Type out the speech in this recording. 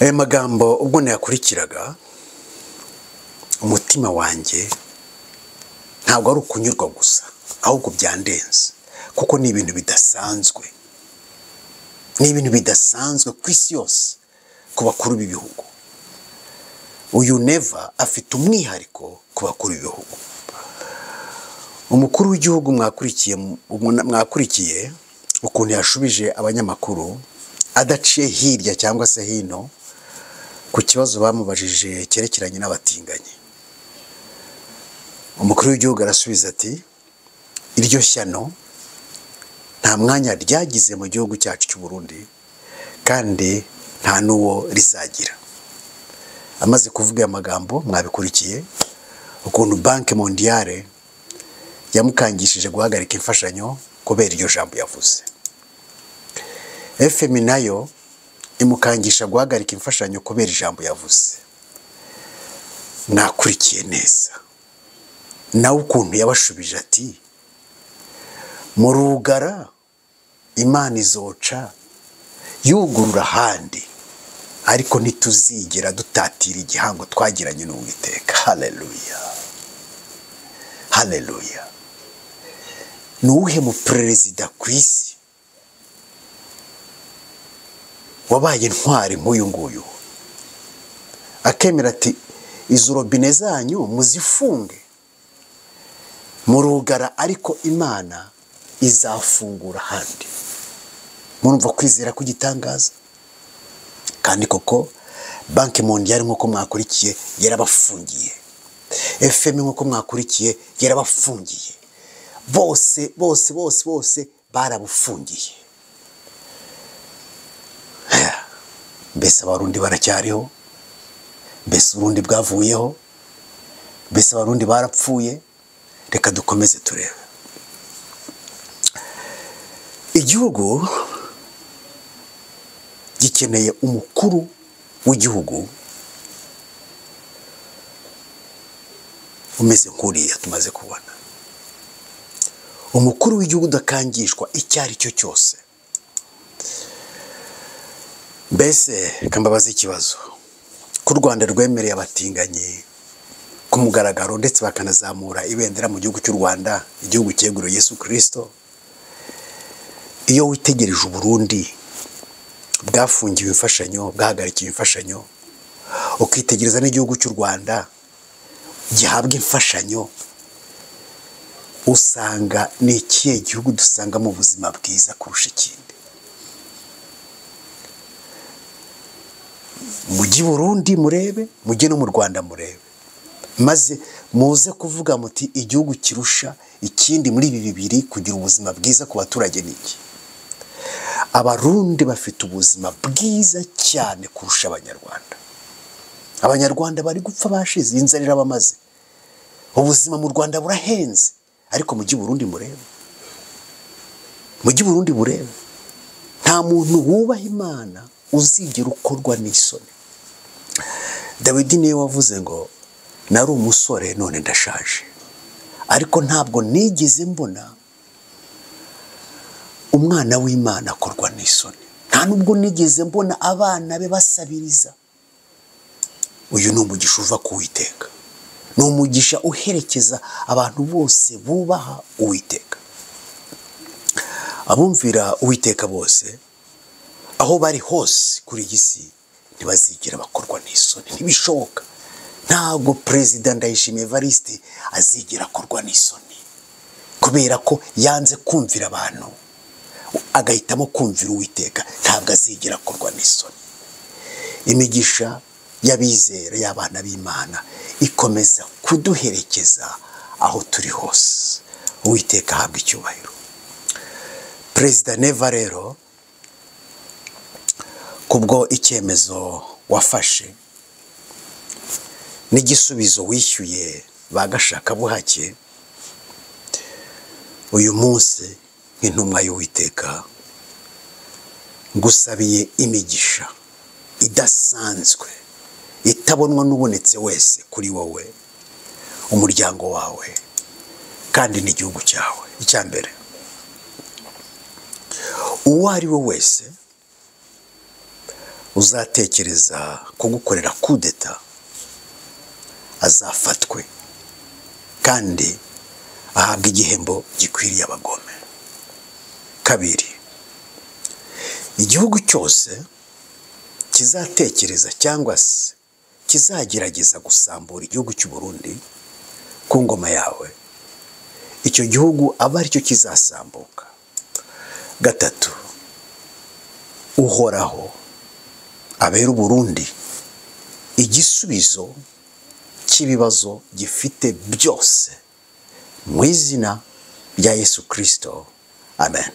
aya magambo ubwo nayakurikiraga umutima wanjye ntabwo ari ukunyurwa gusa ahubwo byandenze kuko ni ibintu bidasanzwe ku isi yose ku bakuru b'ibihugu. Uyu Neva afite umwihariko ku bakuru b'ibihugu. Umukuru w'igihugu mwakurikiye ukuntu yashubije abanyamakuru adaciye hirya cyangwa se hino ku kibazo bamubajije cyerekeranye n'abatinganyi. Umukuru w'igihugu arasubiza ati iryo shyano nta mwanya ryagize mu gihugu cyacu cy'u Burundi kandi nta n'uwo rizagira. Amaze kuvuga aya magambo mwabikurikiye ukuntu Banki Mondiale yamukangishije guhagarika imfashanyo kubera iryo jambo yavuze. FMI nayo imukangisha guhagarika imfashanyo kubera ijambo yavuze. Nakurikiye neza nawe ukuntu yabashubije ati mu rugara Imana izoca yugurura ahandi ariko ntituzigera dutatira igihango twagiranye n'Uwiteka. Haleluya, haleluya. Nuwuhe mu perezida ku isi wabaye intwari nk'uyu nguyu akemera ati izo robine zanyu muzifunge mu rugara ariko Imana izafungura ahandi? Murumva kwizera kugitangaza. Kandi koko Banki Mondiale nk'uko mwakurikiye yarabafungiye, FMI nk'uko mwakurikiye yarabafungiye, bose barabufungiye. Mbese abarundi baracyariho? Mbese Burundi bwavuyeho? Mbese abarundi barapfuye? Reka dukomeze turebe. Igihugu gikeneye umukuru w'igihugu umeze nk'uriya tumaze kubona. Umukuru w'igihugu udakangishwa icyo ari cyo cyose. Mbese kambabaza ikibazo ku Rwanda rwemereye abatinganyi ku mugaragaro ndetse bakanazamura ibendera mu gihugu cy'u Rwanda, igihugu cyeguriwe Yesu Kristo. Iyo witegereje Burundi bwafungiwe imfashanyo, bwahagarikiwe imfashanyo, ukitegereza n'igihugu cy'u Rwanda gihabwa imfashanyo, usanga ni ikihe gihugu dusanga mu buzima bwiza kurusha ikindi? Mujyi Burundi murebe, mujye no mu Rwanda murebe, maze muze kuvuga muti igihugu kirusha ikindi muri ibi bibiri kugira ubuzima bwiza ku baturage niki? Abarundi bafite ubuzima bwiza cyane kurusha Abanyarwanda. Abanyarwanda bari gupfa bashize, inzara irabamaze. Ubuzima mu Rwanda burahenze, ariko mujyi Burundi murebe, mujyi Burundi murebe, nta muntu wubaha Imana uzigera ukorwa n'isoni. Dawidi niwe wavuze ngo nari umusore none ndashaje, ariko ntabwo nigeze mbona umwana w'Imana akorwa n'isoni. Nta nubwo nigeze mbona abana be basabiriza. Uyu ni umugisha uva ku Uwiteka, ni umugisha uherekeza abantu bose bubaha Uwiteka. Abumvira Uwiteka bose aho bari hose kuri iyi si ntibazigera bakorwa n'isoni, ntibishoboka. Ntabwo Perezida Ndayishimiye Evariste azigera akorwa n'isoni kubera ko yanze kumvira abantu agahitamo kumvira Uwiteka, ntabwo azigera akorwa n'isoni. Imigisha y'abizera y'abana b'Imana ikomeza kuduherekeza aho turi hose. Uwiteka ahabwa icyubahiro. Perezida Neva rero kubwo icyemezo wafashe n'igisubizo wishyuye bagashaka buhake, uyu munsi nk'intumwa y'Uwiteka ngusabiye imigisha idasanzwe itabonwa n'ubonetse wese kuri wowe, umuryango wawe kandi n'igihugu cyawe. Icya mbere, uwo ari we wese uzatekereza kugukorera kudeta azafatwe kandi ahabwa igihembo gikwiriye abagome. Kabiri, igihugu cyose kizatekereza cyangwa se kizagerageza gusambura igihugu cy'u Burundi ku ngoma yawe, icyo gihugu aba aricyo kizasambuka. Gatatu, Uhoraho abera u Burundi igisubizo cy'ibibazo gifite byose mu izina rya Yesu Kristo. Amen.